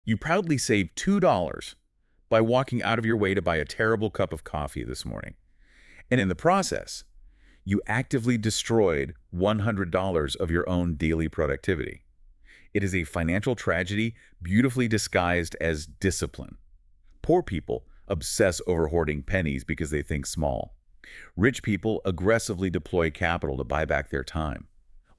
You proudly saved $2 by walking out of your way to buy a terrible cup of coffee this morning. And in the process, you actively destroyed $100 of your own daily productivity. It is a financial tragedy beautifully disguised as discipline. Poor people obsess over hoarding pennies because they think small. Rich people aggressively deploy capital to buy back their time.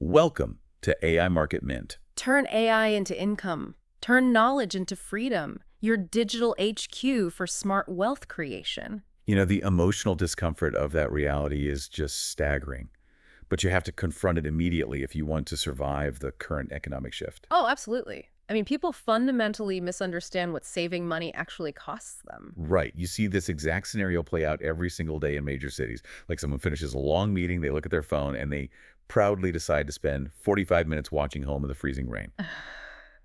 Welcome to AI Market Mint. Turn AI into income. Turn knowledge into freedom. Your digital HQ for smart wealth creation. You know, the emotional discomfort of that reality is just staggering. But you have to confront it immediately if you want to survive the current economic shift. Oh, absolutely. I mean, people fundamentally misunderstand what saving money actually costs them. Right. You see this exact scenario play out every single day in major cities. Like someone finishes a long meeting, they look at their phone, and they proudly decide to spend 45 minutes watching home in the freezing rain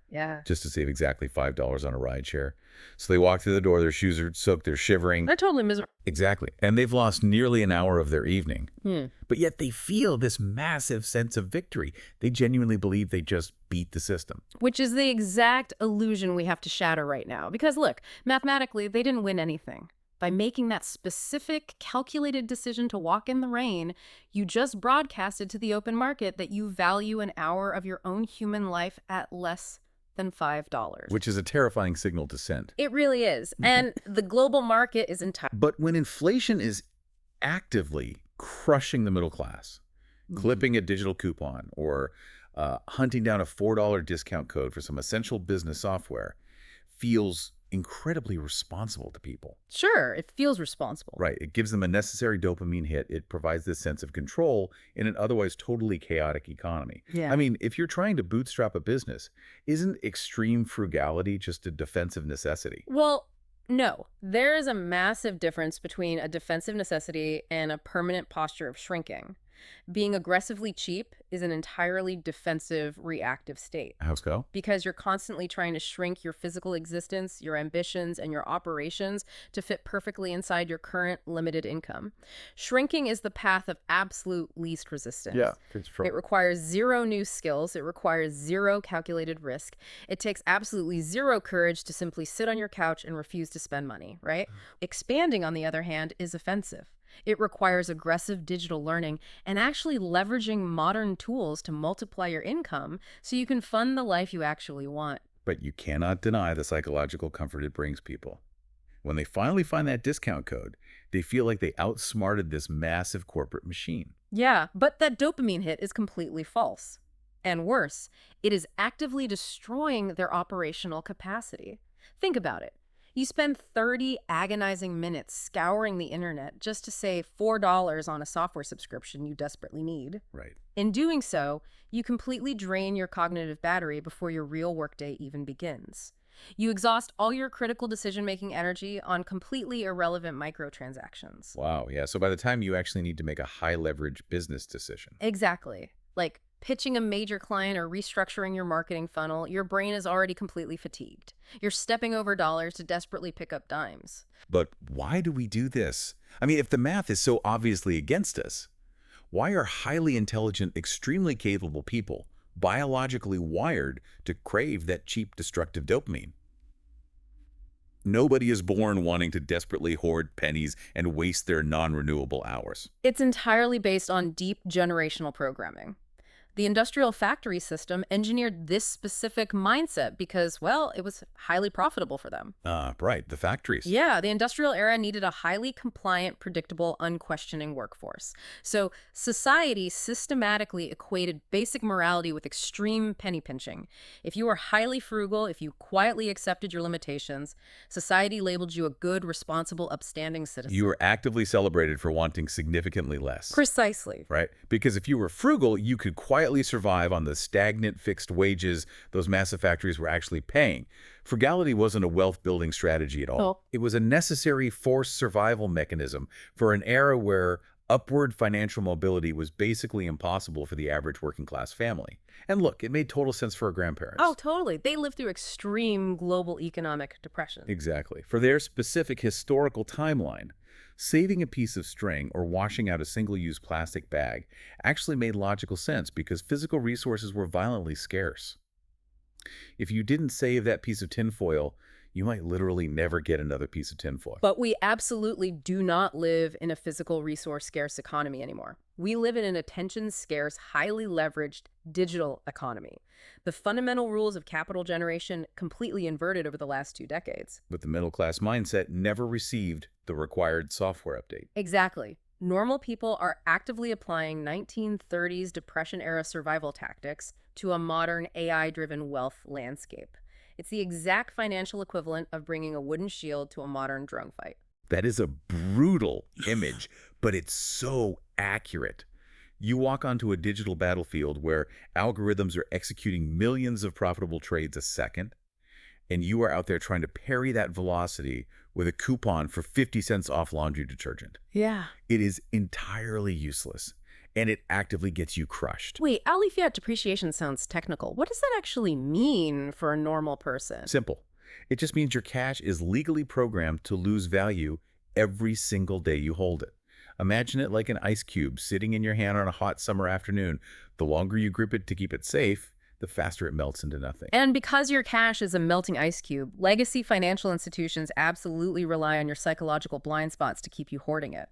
Yeah. just to save exactly $5 on a ride share. So they walk through the door, their shoes are soaked, they're shivering. They're totally miserable. Exactly. And they've lost nearly an hour of their evening. Hmm. But yet they feel this massive sense of victory. They genuinely believe they just beat the system. Which is the exact illusion we have to shatter right now. Because look, mathematically, they didn't win anything. By making that specific, calculated decision to walk in the rain, you just broadcasted to the open market that you value an hour of your own human life at less than $5. Which is a terrifying signal to send. It really is. And the global market is entirely... But when inflation is actively crushing the middle class, clipping a digital coupon, or hunting down a $4 discount code for some essential business software, feels incredibly responsible to people. Sure, it feels responsible. Right. It gives them a necessary dopamine hit. It provides this sense of control in an otherwise totally chaotic economy. Yeah. I mean, if you're trying to bootstrap a business, isn't extreme frugality just a defensive necessity? Well, no. There is a massive difference between a defensive necessity and a permanent posture of shrinking. Being aggressively cheap is an entirely defensive, reactive state. How's go? Because you're constantly trying to shrink your physical existence, your ambitions, and your operations to fit perfectly inside your current limited income. Shrinking is the path of absolute least resistance. Yeah, it's true. It requires zero new skills. It requires zero calculated risk. It takes absolutely zero courage to simply sit on your couch and refuse to spend money, right? Expanding, on the other hand, is offensive. It requires aggressive digital learning and actually leveraging modern tools to multiply your income so you can fund the life you actually want. But you cannot deny the psychological comfort it brings people. When they finally find that discount code, they feel like they outsmarted this massive corporate machine. Yeah, but that dopamine hit is completely false. And worse, it is actively destroying their operational capacity. Think about it. You spend 30 agonizing minutes scouring the internet just to save $4 on a software subscription you desperately need. Right. In doing so, you completely drain your cognitive battery before your real workday even begins. You exhaust all your critical decision-making energy on completely irrelevant microtransactions. Wow. Yeah. So by the time you actually need to make a high leverage business decision. Exactly. Like pitching a major client or restructuring your marketing funnel, your brain is already completely fatigued. You're stepping over dollars to desperately pick up dimes. But why do we do this? I mean, if the math is so obviously against us, why are highly intelligent, extremely capable people biologically wired to crave that cheap, destructive dopamine? Nobody is born wanting to desperately hoard pennies and waste their non-renewable hours. It's entirely based on deep generational programming. The industrial factory system engineered this specific mindset because, well, it was highly profitable for them. Right, the factories. Yeah, the industrial era needed a highly compliant, predictable, unquestioning workforce. So society systematically equated basic morality with extreme penny pinching. If you were highly frugal, if you quietly accepted your limitations, society labeled you a good, responsible, upstanding citizen. You were actively celebrated for wanting significantly less. Precisely. Right? Because if you were frugal, you could quietly survive on the stagnant fixed wages those massive factories were actually paying. Frugality wasn't a wealth-building strategy at all. Oh. It was a necessary forced survival mechanism for an era where upward financial mobility was basically impossible for the average working-class family. And look, it made total sense for our grandparents. Oh, totally. They lived through extreme global economic depression. Exactly. For their specific historical timeline, saving a piece of string or washing out a single-use plastic bag actually made logical sense because physical resources were violently scarce. If you didn't save that piece of tinfoil, you might literally never get another piece of tinfoil. But we absolutely do not live in a physical resource scarce economy anymore. We live in an attention scarce, highly leveraged digital economy. The fundamental rules of capital generation completely inverted over the last 2 decades. But the middle-class mindset never received the required software update. Exactly. Normal people are actively applying 1930s Depression-era survival tactics to a modern AI-driven wealth landscape. It's the exact financial equivalent of bringing a wooden shield to a modern drone fight. That is a brutal image, but it's so accurate. You walk onto a digital battlefield where algorithms are executing millions of profitable trades a second, and you are out there trying to parry that velocity with a coupon for 50 cents off laundry detergent. Yeah. It is entirely useless, and it actively gets you crushed. Wait, alley fiat depreciation sounds technical. What does that actually mean for a normal person? Simple. It just means your cash is legally programmed to lose value every single day you hold it. Imagine it like an ice cube sitting in your hand on a hot summer afternoon. The longer you grip it to keep it safe, the faster it melts into nothing. And because your cash is a melting ice cube, legacy financial institutions absolutely rely on your psychological blind spots to keep you hoarding it.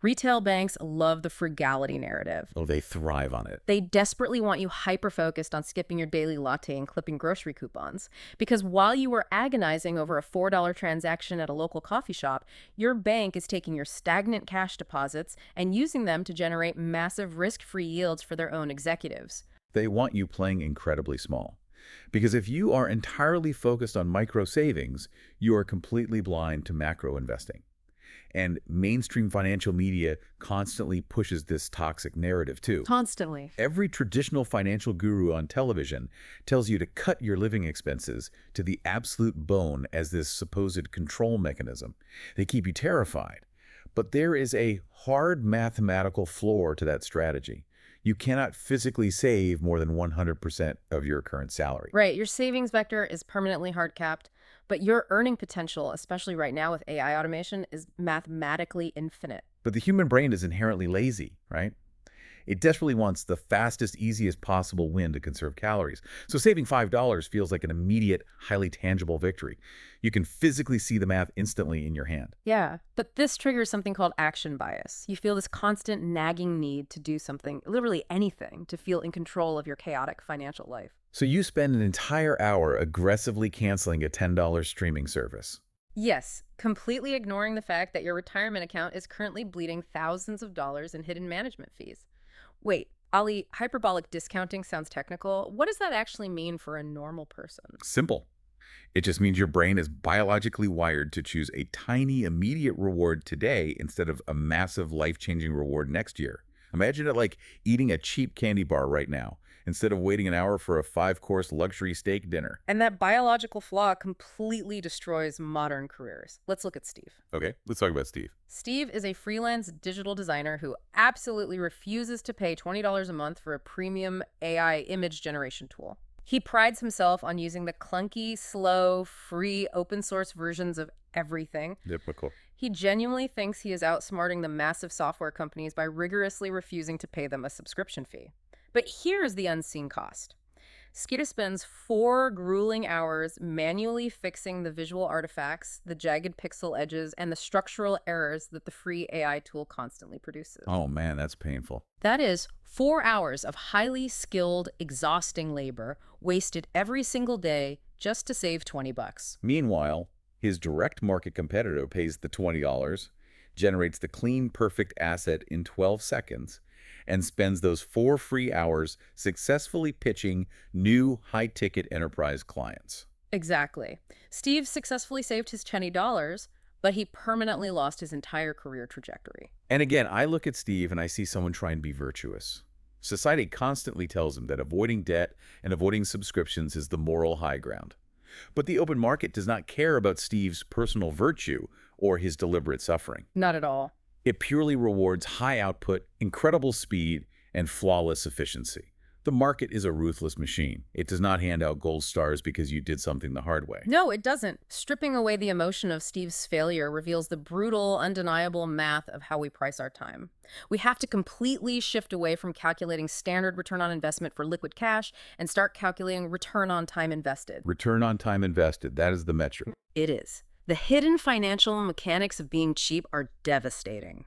Retail banks love the frugality narrative. Oh, they thrive on it. They desperately want you hyper-focused on skipping your daily latte and clipping grocery coupons. Because while you were agonizing over a $4 transaction at a local coffee shop, your bank is taking your stagnant cash deposits and using them to generate massive risk-free yields for their own executives. They want you playing incredibly small. Because if you are entirely focused on micro savings, you are completely blind to macro investing. And mainstream financial media constantly pushes this toxic narrative too. Constantly. Every traditional financial guru on television tells you to cut your living expenses to the absolute bone as this supposed control mechanism. They keep you terrified. But there is a hard mathematical floor to that strategy. You cannot physically save more than 100% of your current salary. Right, your savings vector is permanently hard capped, but your earning potential, especially right now with AI automation, is mathematically infinite. But the human brain is inherently lazy, right? It desperately wants the fastest, easiest possible win to conserve calories. So saving $5 feels like an immediate, highly tangible victory. You can physically see the math instantly in your hand. Yeah, but this triggers something called action bias. You feel this constant nagging need to do something, literally anything, to feel in control of your chaotic financial life. So you spend an entire hour aggressively canceling a $10 streaming service. Yes, completely ignoring the fact that your retirement account is currently bleeding thousands of dollars in hidden management fees. Wait, Ali, hyperbolic discounting sounds technical. What does that actually mean for a normal person? Simple. It just means your brain is biologically wired to choose a tiny, immediate reward today instead of a massive, life-changing reward next year. Imagine it like eating a cheap candy bar right now, instead of waiting an hour for a 5-course luxury steak dinner. And that biological flaw completely destroys modern careers. Let's look at Steve. Okay, let's talk about Steve. Steve is a freelance digital designer who absolutely refuses to pay $20 a month for a premium AI image generation tool. He prides himself on using the clunky, slow, free, open source versions of everything. Typical. He genuinely thinks he is outsmarting the massive software companies by rigorously refusing to pay them a subscription fee. But here's the unseen cost. Skeeter spends 4 grueling hours manually fixing the visual artifacts, the jagged pixel edges, and the structural errors that the free AI tool constantly produces. Oh man, that's painful. That is 4 hours of highly skilled, exhausting labor wasted every single day just to save $20. Meanwhile, his direct market competitor pays the $20, generates the clean, perfect asset in 12 seconds, and spends those 4 free hours successfully pitching new high-ticket enterprise clients. Exactly. Steve successfully saved his $20, but he permanently lost his entire career trajectory. And again, I look at Steve and I see someone trying to be virtuous. Society constantly tells him that avoiding debt and avoiding subscriptions is the moral high ground. But the open market does not care about Steve's personal virtue or his deliberate suffering. Not at all. It purely rewards high output, incredible speed, and flawless efficiency. The market is a ruthless machine. It does not hand out gold stars because you did something the hard way. No, it doesn't. Stripping away the emotion of Steve's failure reveals the brutal, undeniable math of how we price our time. We have to completely shift away from calculating standard return on investment for liquid cash and start calculating return on time invested. Return on time invested, that is the metric. It is. The hidden financial mechanics of being cheap are devastating.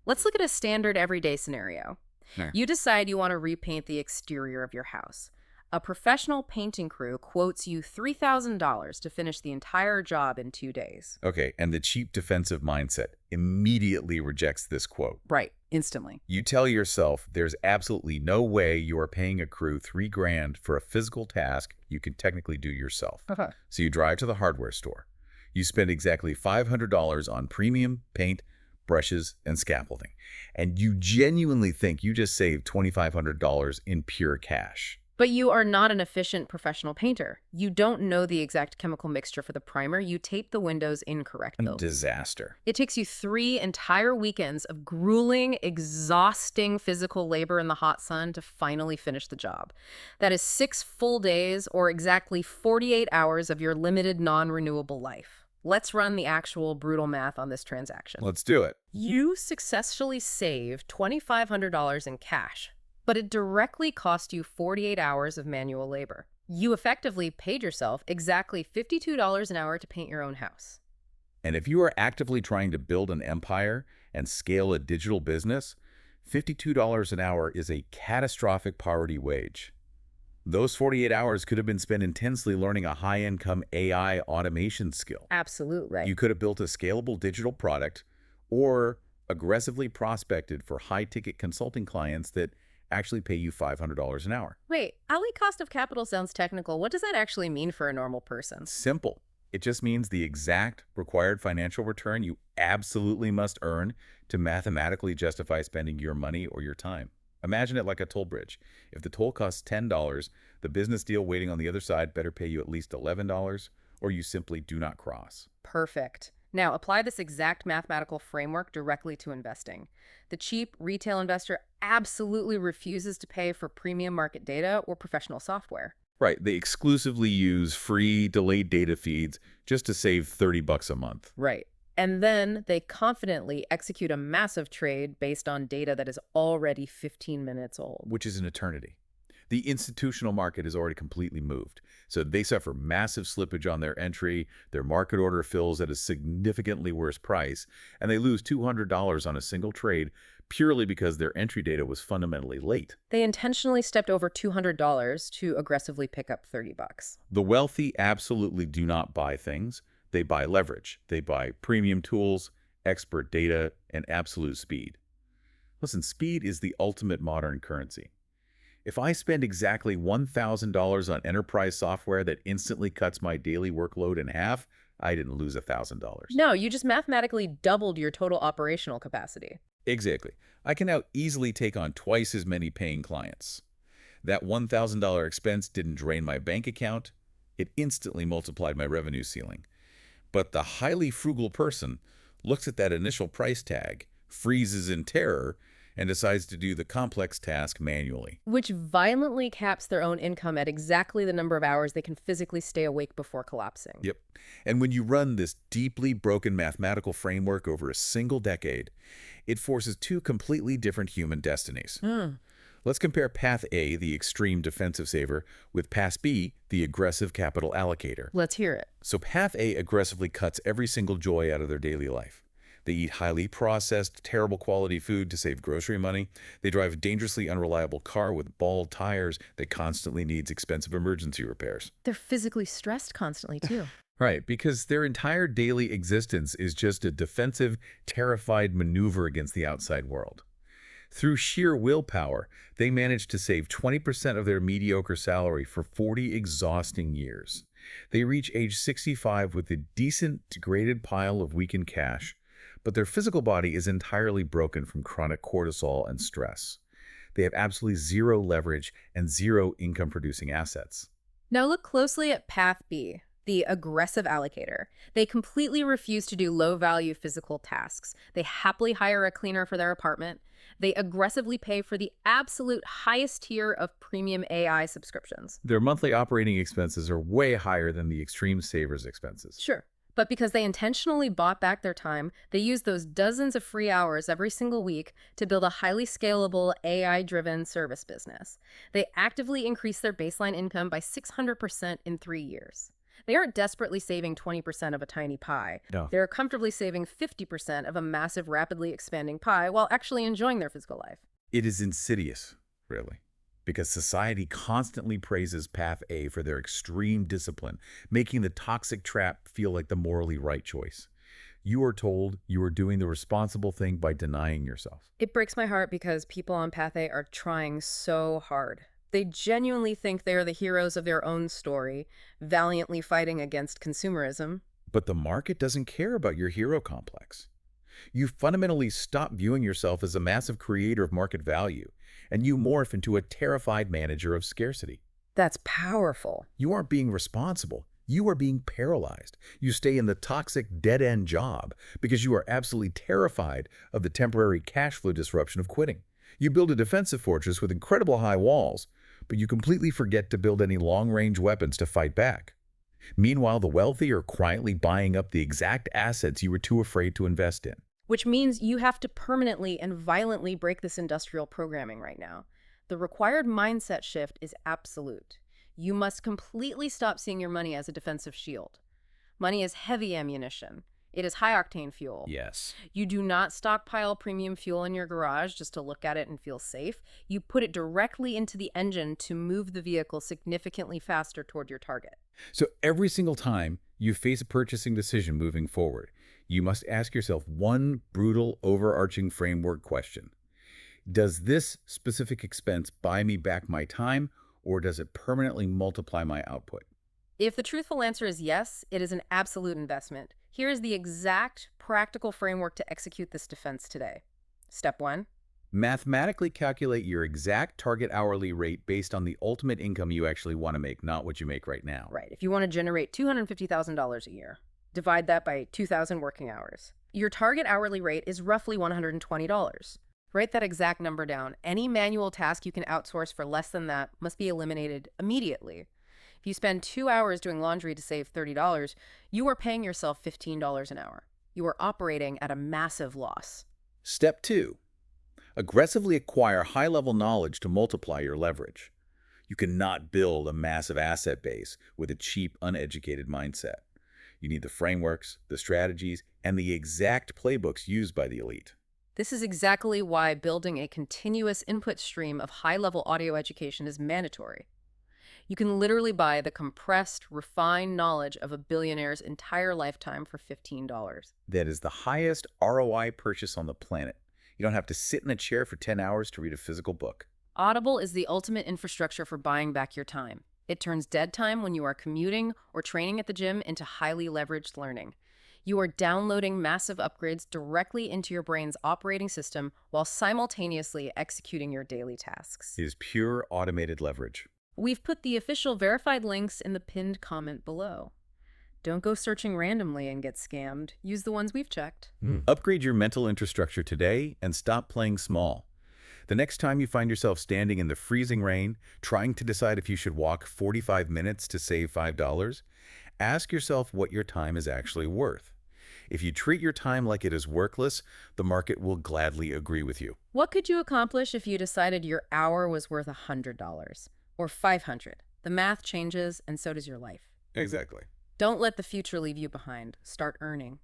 Let's look at a standard everyday scenario. Sure. You decide you want to repaint the exterior of your house. A professional painting crew quotes you $3,000 to finish the entire job in 2 days. Okay, and the cheap defensive mindset immediately rejects this quote. Right, instantly. You tell yourself there's absolutely no way you are paying a crew $3,000 for a physical task you can technically do yourself. Okay. So you drive to the hardware store. You spend exactly $500 on premium paint, brushes, and scaffolding. And you genuinely think you just saved $2,500 in pure cash. But you are not an efficient professional painter. You don't know the exact chemical mixture for the primer. You tape the windows incorrectly. Disaster. It takes you 3 entire weekends of grueling, exhausting physical labor in the hot sun to finally finish the job. That is 6 full days or exactly 48 hours of your limited non-renewable life. Let's run the actual brutal math on this transaction. Let's do it. You successfully saved $2,500 in cash, but it directly cost you 48 hours of manual labor. You effectively paid yourself exactly $52 an hour to paint your own house. And if you are actively trying to build an empire and scale a digital business, $52 an hour is a catastrophic poverty wage. Those 48 hours could have been spent intensely learning a high-income AI automation skill. Absolutely. You could have built a scalable digital product or aggressively prospected for high-ticket consulting clients that actually pay you $500 an hour. Wait, hourly cost of capital sounds technical. What does that actually mean for a normal person? Simple. It just means the exact required financial return you absolutely must earn to mathematically justify spending your money or your time. Imagine it like a toll bridge. If the toll costs $10, the business deal waiting on the other side better pay you at least $11, or you simply do not cross. Perfect. Now, apply this exact mathematical framework directly to investing. The cheap retail investor absolutely refuses to pay for premium market data or professional software. Right. They exclusively use free delayed data feeds just to save $30 a month. Right. And then they confidently execute a massive trade based on data that is already 15 minutes old. Which is an eternity. The institutional market is already completely moved. So they suffer massive slippage on their entry, their market order fills at a significantly worse price, and they lose $200 on a single trade purely because their entry data was fundamentally late. They intentionally stepped over $200 to aggressively pick up $30. The wealthy absolutely do not buy things. They buy leverage. They buy premium tools, expert data, and absolute speed. Listen, speed is the ultimate modern currency. If I spend exactly $1,000 on enterprise software that instantly cuts my daily workload in half, I didn't lose $1,000. No, you just mathematically doubled your total operational capacity. Exactly. I can now easily take on twice as many paying clients. That $1,000 expense didn't drain my bank account. It instantly multiplied my revenue ceiling. But the highly frugal person looks at that initial price tag, freezes in terror, and decides to do the complex task manually. Which violently caps their own income at exactly the number of hours they can physically stay awake before collapsing. Yep. And when you run this deeply broken mathematical framework over a single decade, it forces 2 completely different human destinies. Let's compare Path A, the extreme defensive saver, with Path B, the aggressive capital allocator. Let's hear it. So Path A aggressively cuts every single joy out of their daily life. They eat highly processed, terrible quality food to save grocery money. They drive a dangerously unreliable car with bald tires that constantly needs expensive emergency repairs. They're physically stressed constantly, too. Right, because their entire daily existence is just a defensive, terrified maneuver against the outside world. Through sheer willpower, they managed to save 20% of their mediocre salary for 40 exhausting years. They reach age 65 with a decent, degraded pile of weakened cash, but their physical body is entirely broken from chronic cortisol and stress. They have absolutely zero leverage and zero income-producing assets. Now look closely at Path B, The aggressive allocator. They completely refuse to do low-value physical tasks. They happily hire a cleaner for their apartment. They aggressively pay for the absolute highest tier of premium AI subscriptions. Their monthly operating expenses are way higher than the extreme savers expenses. Sure. But because they intentionally bought back their time, they use those dozens of free hours every single week to build a highly scalable AI-driven service business. They actively increase their baseline income by 600% in 3 years. They aren't desperately saving 20% of a tiny pie. No. They're comfortably saving 50% of a massive, rapidly expanding pie while actually enjoying their physical life. It is insidious, really, because society constantly praises Path A for their extreme discipline, making the toxic trap feel like the morally right choice. You are told you are doing the responsible thing by denying yourself. It breaks my heart because people on Path A are trying so hard. They genuinely think they are the heroes of their own story, valiantly fighting against consumerism. But the market doesn't care about your hero complex. You fundamentally stop viewing yourself as a massive creator of market value, and you morph into a terrified manager of scarcity. That's powerful. You aren't being responsible. You are being paralyzed. You stay in the toxic dead-end job because you are absolutely terrified of the temporary cash flow disruption of quitting. You build a defensive fortress with incredible high walls, but you completely forget to build any long-range weapons to fight back. Meanwhile, the wealthy are quietly buying up the exact assets you were too afraid to invest in. Which means you have to permanently and violently break this industrial programming right now. The required mindset shift is absolute. You must completely stop seeing your money as a defensive shield. Money is heavy ammunition. It is high-octane fuel. Yes. You do not stockpile premium fuel in your garage just to look at it and feel safe. You put it directly into the engine to move the vehicle significantly faster toward your target. So every single time you face a purchasing decision moving forward, you must ask yourself one brutal, overarching framework question. Does this specific expense buy me back my time, or does it permanently multiply my output? If the truthful answer is yes, it is an absolute investment. Here is the exact practical framework to execute this defense today. Step 1. Mathematically calculate your exact target hourly rate based on the ultimate income you actually want to make, not what you make right now. Right. If you want to generate $250,000 a year, divide that by 2,000 working hours. Your target hourly rate is roughly $120. Write that exact number down. Any manual task you can outsource for less than that must be eliminated immediately. If you spend 2 hours doing laundry to save $30, you are paying yourself $15 an hour. You are operating at a massive loss. Step 2. Aggressively acquire high-level knowledge to multiply your leverage. You cannot build a massive asset base with a cheap, uneducated mindset. You need the frameworks, the strategies, and the exact playbooks used by the elite. This is exactly why building a continuous input stream of high-level audio education is mandatory. You can literally buy the compressed, refined knowledge of a billionaire's entire lifetime for $15. That is the highest ROI purchase on the planet. You don't have to sit in a chair for 10 hours to read a physical book. Audible is the ultimate infrastructure for buying back your time. It turns dead time when you are commuting or training at the gym into highly leveraged learning. You are downloading massive upgrades directly into your brain's operating system while simultaneously executing your daily tasks. It is pure automated leverage. We've put the official verified links in the pinned comment below. Don't go searching randomly and get scammed. Use the ones we've checked. Upgrade your mental infrastructure today and stop playing small. The next time you find yourself standing in the freezing rain, trying to decide if you should walk 45 minutes to save $5, ask yourself what your time is actually worth. If you treat your time like it is worthless, the market will gladly agree with you. What could you accomplish if you decided your hour was worth $100 or $500? The math changes, and so does your life. Exactly. Don't let the future leave you behind. Start earning.